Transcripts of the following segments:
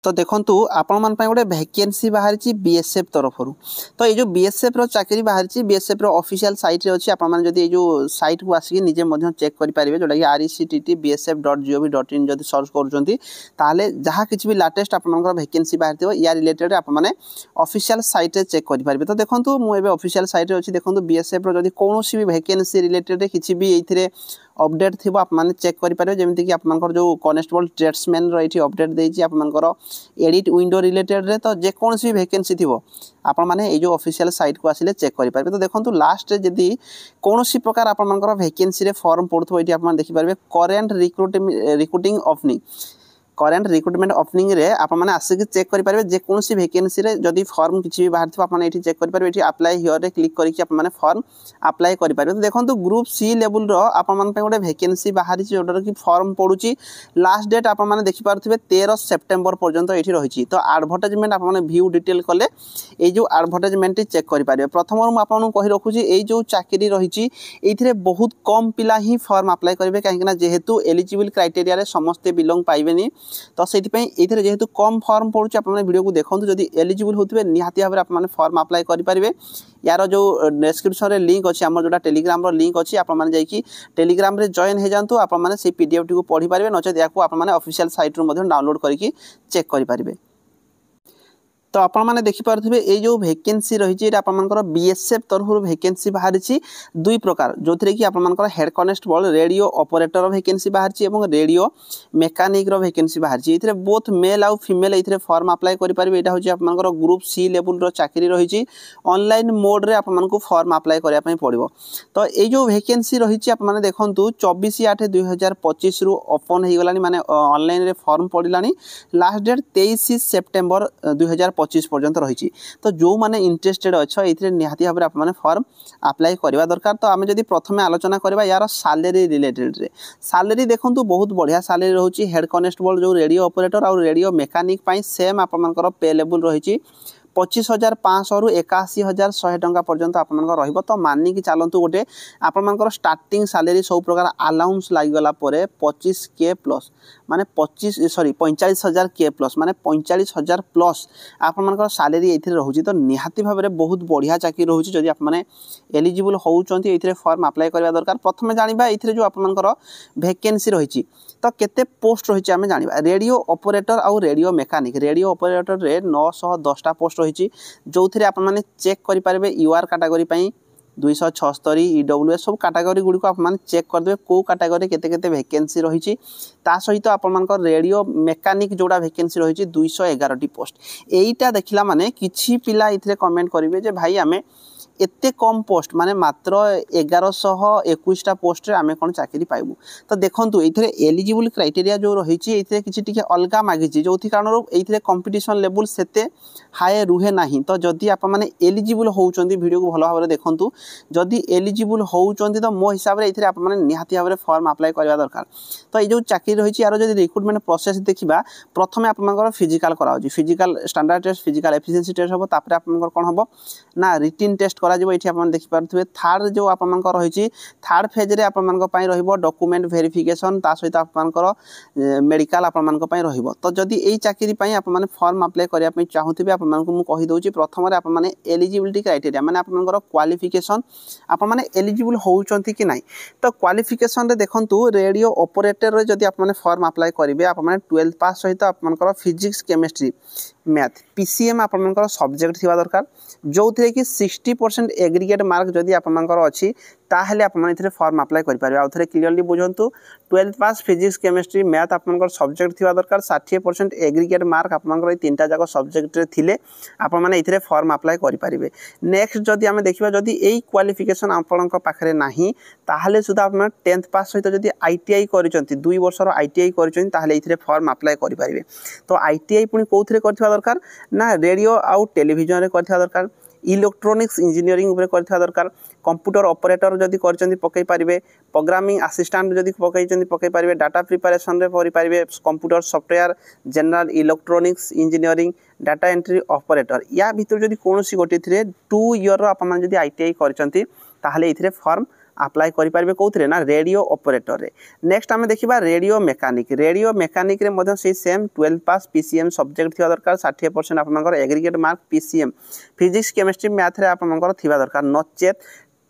तो देखंतु आपण मन पय गोटे वैकेंसी बाहरी बीएसएफ तरफ तो ये जो बीएसएफ रो चाकरी बाहरी बीएसएफ रो ऑफिशियल साइट रे अछि आपण मन जदी जो साइट को आसी निजे मध्य चेक करि परिबे जोटा कि rectt.bsf.gov.in जदी सर्च करूचंती ताले जहा किछि भी लेटेस्ट आपण मन वैकेंसी बाहर थिबो या रिलेटेड आपण माने ऑफिशियल साइट रे चेक करि परिबे। तो देखंतु मु एबे ऑफिशियल साइट रे अछि देखंतु बीएसएफ रो जदी कोनोसी भी वैकेंसी रिलेटेड किछि भी एथिरे अपडेट थी आप चेक करेंगे जमीक कि आप जो कनेस्टेबल ट्रेड्समैन रही अपडेट देती आपर एडिट विंडो रिलेटेड रे तो जेकोसी वैकेंसी थी आपण मैंने ये जो ऑफिशियल साइट को आसिले चेक करेंगे। तो देखो लास्ट जदि कौन प्रकार आपर वैकेंसी फॉर्म पड़ो ये आप देखिपारे current recruiting opening current recruitment opening रे आप मैंने आसिक चेक करेंगे जेकोसी वैकेंसी रे जदि फॉर्म किसी भी बाहर थो ये चेक करेंगे ये अप्लाई हियर रे क्लिक करके आप मैंने फॉर्म अप्लाई करेंगे। तो देखो ग्रुप सी लेवल रो आप गोटे वैकेंसी बाहरी जोटर कि फॉर्म पड़ुची लास्ट डेट आप मैंने देखिपारे 13 सेप्टेम्बर पर्यंत ये रही। तो एडवर्टाइजमेंट आप व्यू डिटेल कले ये जो एडवर्टाइजमेंट चेक करेंगे। प्रथम मुझे कही रखुची ये जो चाकरी रही ये बहुत कम पिला ही फॉर्म अप्लाई करेंगे कहीं जेहेतु एलिजिबल क्राइटेरिया समस्ते बिलोंग पाइबेनी तो से जेहेतु कम फॉर्म पड़ुचे आप वीडियो को देखो जदि एलिजिबल होते निहाती भाव में फॉर्म अप्लाई करेंगे। यार जो डिस्क्रिप्शन रे लिंक अच्छी आम जो टेलीग्राम लिंक अच्छी आप टेलीग्राम रे जॉइन हो जातु आप पीडीएफ टी को पढ़ी पारे नचेत या ऑफिशियल साइट रू डाउनलोड करके चेक करेंगे। तो आपण मैंने देखिपे ये जो वैकेंसी रही है बीएसएफ तरफ वैकेंसी बाहरी दुई प्रकार जो थी कि आपर head constable radio operator vacancy बाहरी और रेडियो मेकानिक वैकेंसी बाहरी ये बोथ मेल आउ फीमेल ये फॉर्म अप्लाई करेंगे। यहाँ हूँ आपर ग्रुप सी लेवल चाकरी रही ऑनलाइन मोड रे आपको फॉर्म अप्लाई करने पड़ो। तो ये जो वैकेंसी रही है देखो 24/8/2025 रु ओपन हो गला माने ऑनलाइन रे फॉर्म पड़ा लास्ट डेट 23 सेप्टेम्बर 2025 पर्यंत रही। तो जो मैंने इंटरेस्टेड अच्छा ये निहाती भाव में फॉर्म अप्लाई करवा दरकार। तो आम जब प्रथम आलोचना करवा यार सैलरी रिलेटेड रे सैलरी देखो बहुत बढ़िया सैलरी रोचे हेड कनेस्टेबल जो रेडियो ऑपरेटर और रेडियो मेकानिक सेम आपर पे लेवल रही 25,500 रु 81,100 टंका पर्यंत आप रहिबो। तो मानिकी चलतु गोटे आपर स्टार्टिंग सैलरी सब प्रकार अलाउंस लगिगला 25K प्लस माने 45,000 के प्लस माने 45,000 प्लस आपर सैलरी ये रोचे। तो निहाती भाव में बहुत बढ़िया चाकरी रोचे जदि आप एलिजिबल होउचंती ये फॉर्म अप्लाई करवा दरकार। प्रथम जानिबा ये जो आपर वैकेंसी रही तो केते पोस्ट रही आम जाना रेडियो ऑपरेटर और रेडियो मेकानिक रेडियो ऑपरेटर रे 910टा पोस्ट रही जो थे आप चेक करेंगे यूआर कैटेगरी 276 ईडब्ल्यूएस सब कैटेगरी गुड़ी को आप चेक करदे कौ कैटेगरी केते वैकेंसी रही सहित आप रेडियो मेकानिक जोड़ा वैकेंसी रही 211 पोस्ट यहीटा देखला माने किछि पिला इथिरे कमेंट करेंगे जे भाई आमे एते कम पोस्ट माने मात्र 1121टा पोस्ट रे आमे कोन चाकरी पाइबू। तो देखंतु एथिरे एलिजिबल क्राइटेरिया जो रही एथिरे किछि टिके अलगा मागिछि जो कारण एथिरे कंपटीशन लेवल सेते हाई रुहे नाही। तो जदि आप माने एलिजिबल होउचंती वीडियो को भलो भाबरे देखंतु जदि एलिजिबल होउचंती तो मो हिसाब रे एथिरे आप माने निहाती भाबरे फॉर्म अप्लाई करबा दरकार। तो ये जो चाकरी रही यार जदि रिक्रुटमेंट प्रोसेस देखिबा प्रथमे आपनकर फिजिकल कराउछि physical standard test physical efficiency test हो तापर आपनकर कोन होबो ना रिटन टेस्ट करा जिवो एठी आपन देखि पारथुबे। थर्ड जो आपनकर रही थर्ड फेज रे आपनकर पई रहिबो डॉक्यूमेंट वेरिफिकेशन ता सहित आपनकर मेडिकल आपनकर पई रहिबो। तो जदि एई चाकरी पई आप माने फॉर्म अप्लाई करिया पई चाहुथिबे आपनकर मु कहि दोछि प्रथम रे आप माने एलिजिबिलिटी क्राइटेरिया माने आपनकर क्वालिफिकेशन आप माने एलिजिबल होउचंती कि नाही। तो क्वालिफिकेशन रे देखंतु रेडियो ऑपरेटर रे जदि आप माने फॉर्म अप्लाई करिवे आप माने 12th पास सहित आपनकर फिजिक्स केमिस्ट्री मैथ पीसीएम आपनकर सब्जेक्ट थिबा दरकार जो थे कि 60% एग्रीगेट मार्क जदि आपनकर अछि ताहले आप माने इथरे फॉर्म अप्लाई करि पारे। आ थरे क्लियरली बुझंतु 12th पास फिजिक्स केमिस्ट्री मैथ आपनकर सब्जेक्ट थिबा दरकार 60% एग्रीगेट मार्क आपनकर ई तीनटा जाक सब्जेक्ट रे थिले आप माने इथरे फॉर्म अप्लाई करि पारिबे। नेक्स्ट जदि आमे देखिबा जदि एई क्वालिफिकेशन आपनकर पाखरे नाही ताहले सुदा आप 10th पास सहित जदि आईटीआई करिसंती 2 वर्षर आईटीआई करिसंती ताहले इथरे फॉर्म अप्लाई करि पारिबे। तो आईटीआई पुनी कोथरे करथिबा दरकार ना रेडियो आउ टेलीविजन रे करथिबा दरकार इलेक्ट्रोनिक्स इंजीनियरिंग उपरे करथिबा दरकार कंप्यूटर ऑपरेटर जदि करचंती पकई पारिबे प्रोग्रामिंग असिस्टेंट जदि पकईचंती पकई पारिबे डाटा प्रिपरेशन रे करि पारिबे computer software general electronics engineering data entry operator या भितर जदि कोनोसी गोटे थिरे 2 इयर रो आप मान जदि आईटीआई करचंती ताहले इथिरे फॉर्म अप्लाई करेंगे कौन ना रेडियो ऑपरेटर रे। नेक्स्ट आम देखा रेडियो मेकानिक रे मध्य से सेम 12 पास पीसीएम सब्जेक्ट थी दरकार 60% आपंकर aggregate mark PCM physics chemistry math रे आपंकर थी दरकार नचेत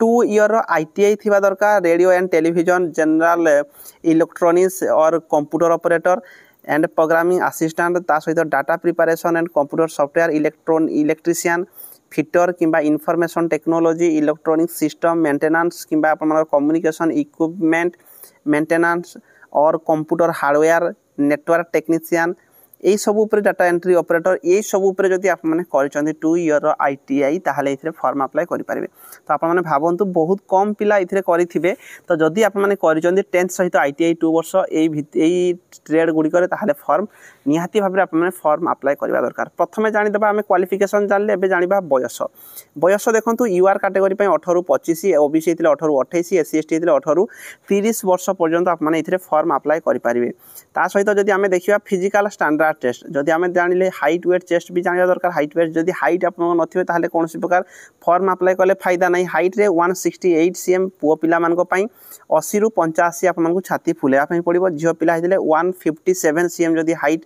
2 ईयर आईटीआई थी दरकार radio and television general electronics और computer operator and programming assistant ता सहित data preparation and computer software electrician fitter किंबा information technology electronic system maintenance किंबा आपन कम्युनिकेशन इक्विपमेंट मेंटेनेंस और कंप्यूटर हार्डवेयर नेटवर्क टेक्नीशियन यही सब उपर डाटा एंट्री ऑपरेटर यही सब उपर जदि आप माने करिसंती 2 ईयर आईटीआई ताहले इथरे फॉर्म अप्लाई करि पारिबे। तो आप माने भाबंतु बहुत कम पिला इथरे करिथिबे तो जदि आप माने करिसंती 10th सहित आईटीआई 2 वर्ष एई ट्रेड गुडी करे ताहले फॉर्म निहाती भाबरे आप माने फॉर्म अप्लाई करबा दरकार। प्रथमे जानि दबा हमें क्वालिफिकेशन जानले एबे जानिबा बयस देखंतु यूआर कैटेगरी पय 18 रु 25 ओबीसी हेतिले 18 रु 28 एससी एसटी हेतिले 18 रु 30 वर्ष पर्यंत आप माने इथरे फॉर्म अप्लाई करि पारिबे। ता सहित जदि हमें देखिबा फिजिकल स्टैंडर्ड टेस्ट जदि हमें जानिले हाइट वेट चेस्ट भी जानिया दरकार। हाइट वेट जदि हाइट आपन नथिबे ताहले कोनसी प्रकार फॉर्म अप्लाई कले फायदा नहीं। हाइट रे 168 सीएम पुओ पिला मानको पई 80 रु 85 आपन मानको छाती फुलेया पई पड़िबो। झियो पिला हेतिले 157 सीएम जदि हाइट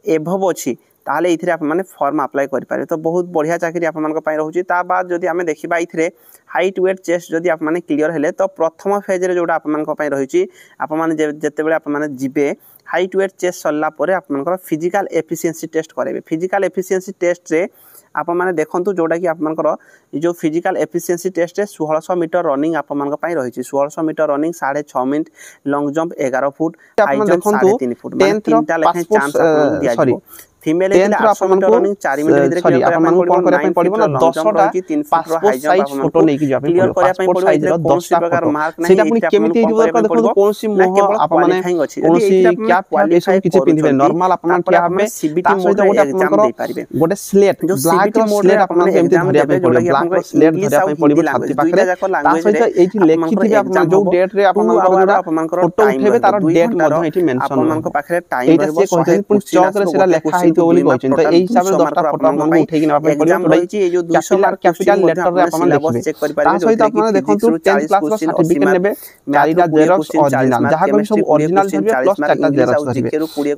एभव अछि ताहले इथरे आप माने फॉर्म अप्लाई करि पारे। तो बहुत बढ़िया चाकरी आप मानको पई रहउची। ता बाद जदि हमें देखिबा इथरे हाइट वेट चेस्ट जदि आप माने क्लियर हेले तो प्रथम फेज रे जोडा आप मानको पई रहिची आप माने जते बेले आप माने जिबे हाइट वेट चेस्ट सरला परे आप मानकर फिजिकल एफिशिएंसी टेस्ट करेबे। फिजिकल एफिशिएंसी टेस्ट रे आप माने देखंतु जोडा कि आप मानकर जो फिजिकल एफिशिएंसी टेस्ट रे 1600 मीटर रनिंग आप मानक पई रहिची। 1600 meter running 6.5 minute long jump 11 foot high jump 3.5 foot माने 3टा लेखे चांस आपन दिया जिवो। फीमेल हेतिले 800 मीटर रनिंग 4 मिनिट भितरे क्लियर करिया पई कोन करे पई पड़िबो ना 10टा 3 फुट हाई जंप फोटो नै कि जा पई क्लियर करिया पई पड़िबो। इथरे 10टा प्रकार मार्क नै सेटा पुनी केमिति हिबो दरकार देखो कोनसी मोह आप माने कोनसी कैप फैप एसो किछि पिंदिबे नॉर्मल आप माने क्या हबे सीबीटी मोड रे एग्जाम दे पारिबे। गोटे स्लेट ब्लैक स्लेट आप माने केमिति धरिया पई पड़िबो ब्लैक स्लेट धरिया पई पड़िबो छाती पाखरे ता सहित एठी लेखिथिबे आप माने जो डेट रे आप मानकर जोडा फोटो उठेबे तार डेट मधो एठी मेंशन आप मानक पाखरे टाइम रहबो कहते पुनी चौक रे सेला लेखा हितो बोली कहछन। এই হিসাবে 10টা ফটো আপনাকে উঠেকি নেবা পড়িব। এক্সাম রইছি এই যে 200 মার্ক ক্যাপিটাল লেটার রে আপনারা সিলেবাস চেক করি পারিবে। তা সহিত আপনারা দেখন্তু 10 ক্লাস র সার্টিফিকেট নেবে 4টা জেরক্স অরিজিনাল যাহা কোন সব অরিজিনাল ধরিবে প্লাস 4টা জেরক্স ধরিবে।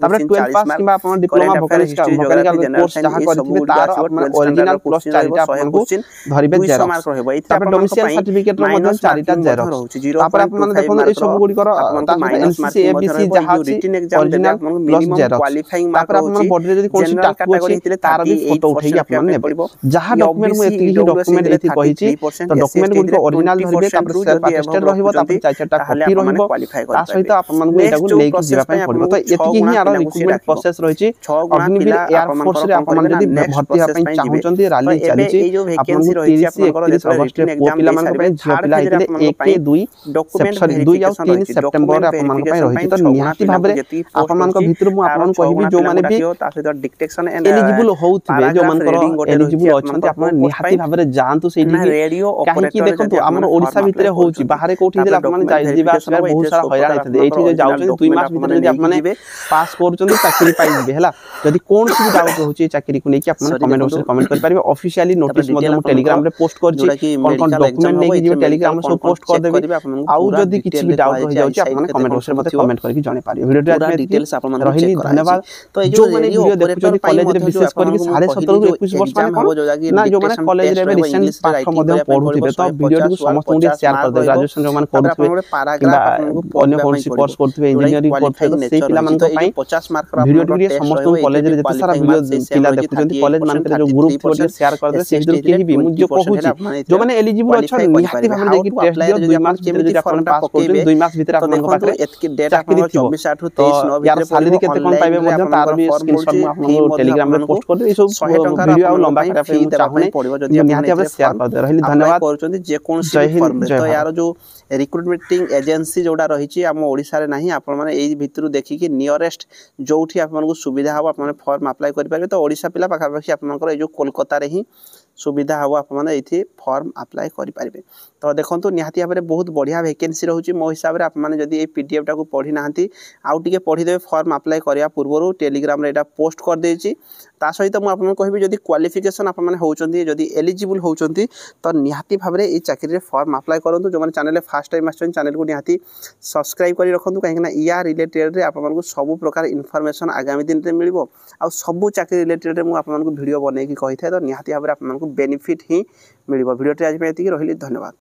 তারপরে 12 পাস কিংবা আপনারা ডিপ্লোমা ভোকেশনাল কোর্স যাহা করিथिबे তার আপনারা অরিজিনাল প্লাস 4টা আপনারা ধরিবে জেরক্স। তারপরে ডোমিসাইল সার্টিফিকেট র মধ্যে 4টা জেরক্স। তারপরে আপনারা দেখুন এই সব গুডি কর এনসিসি এবিসি যাহা আছে অরিজিনাল প্লাস জেরক্স। তারপরে আপনারা বডিরে যদি কোনসি টাকু আছে तार भी फोटो उठेगी आप माने नेबे जहा डॉक्यूमेंट मु एति डॉक्यूमेंट एति कहिछि तो डॉक्यूमेंट गुडी ओरिजिनल धरिबे तापर सेल्फ अटेस्टेड रहइबो तापर 4टा कॉपी रहइबो ता सहित आप मानकु एटाकु लेके जिबा पय पड़िबो। तो एति ही आरो रिक्रूटमेंट प्रोसेस रहिछि अग्निवीर एयर फोर्स रे आप मान जदी भर्ती हा पय चाहुचंती रैली चलिछि आप मानकु 30 से 31 अगस्त रे पो पिला मानकु पय झियो पिला हेतिले 1 के 2 डॉक्यूमेंट 2 या 3 सितंबर रे आप मानकु पय रहिछि। तो निहाती भाबरे आप मानकु भितर मु आपन कहिबि जो माने भी ता सहित डिटेक्शन एंड एलिजिबल होउथिबे जो मानकर एलिजिबल अछंती आपण निहाती भाबरे जानतु सेठी काहे कि देखंतु हमर ओडिसा भितरे होउची बाहरे कोठी दिला आपण जाय दिबा आसबार बहुत सारा हैरान हेते एठी जे जाउछन 2 मास भितरे जदी आपण पास करूछन चाकरी पाइ दिबे हला। जदी कोन सी डाउट होउची चाकरी को नेकी आपण कमेंट बॉक्स रे कमेंट कर पारिबे। ऑफिशियली नोटिस मध्ये हम टेलीग्राम रे पोस्ट करछि कोन कोन डॉक्यूमेंट नेकी जे टेलीग्राम रे सब पोस्ट कर देबे। आउ जदी किछि भी डाउट रहि जाउची आपण कमेंट बॉक्स रे मते कमेंट करके जाने पारिबे। वीडियो रे डिटेल्स आपण रहिली धन्यवाद। तो जो माने वीडियो देखुछन कॉलेज रे विशेष करके 17.5 रु 21 वर्ष माने ना जो माने कॉलेज रे रिसेंट पाठ मध्ये पढुथिबे तो वीडियो को समस्त मुंडी शेयर कर दे। ग्रेजुएशन जो माने पढुथिबे किबा अन्य कोर्स कोर्स करथिबे इंजीनियरिंग करथिबे सेही पिला मानक पई 50 मार्क रा वीडियो रे समस्त कॉलेज रे जते सारा वीडियो पिला देखुछंती कॉलेज मान के जो ग्रुप थिबे शेयर कर दे सेही केही भी मुझे कहूची जो माने एलिजिबल अछन निहाती भाबरे देखि टेस्ट दियो 2 मास भितर जदी आपण पास करथि 2 मास भितर आपण पाखरे एतकी डेट आपण 24 8 रु 23 9 यार सैलरी केते कोन पाइबे मध्ये तार भी स्क्रीनशॉट मु आपण टेलीग्राम रे पोस्ट कर दे। ई सब वीडियो आ लंबा करा पे चाहने पड़िबो जदी निहाती भाबरे शेयर कर दे। रहिली धन्यवाद करचंती जे कोन सी फॉर्म रे। तो यार जो रिक्रूटमेंटिंग एजेंसी जोडा रहिछि हम ओडिसा रे नाही आपण माने एई भितरु देखि कि नियरेस्ट जोठी आपण को सुविधा हो आपण फॉर्म अप्लाई करि पारबे। तो ओडिसा पिला पाखा पाखी आपण ए जो कोलकाता रे ही सुविधा हो आप ये फॉर्म अप्लाई करें। तो देखो निहाती भाव में बहुत बढ़िया वैकेंसी रोचे मो हिसाब से आपने जब ये पीडीएफ टाक पढ़ी ना आउ टे पढ़ीदे फॉर्म अप्लाई करने पूर्व टेलीग्राम रे पोस्ट कर देछि। ता सहित मुझे आपको कहबी जदि क्वालिफिकेशन आपने होती जदि एलिजिबल होती तो निहाती भाव में ये चाकरी फॉर्म अप्लाई करूँ जो मैंने चैनल फर्स्ट टाइम आसान चैनल को निहाती सब्सक्राइब कर रखुँ कहीं या रिलेटेड आपको सब प्रकार इनफॉरमेशन आगामी दिन में मिल आ सब चाकरी रिलेटेड मुझे आपको वीडियो बनई कही था तो निहाती भाव में आपको बेनिफिट ही मिल भिडियोटी आज ये रही धन्यवाद।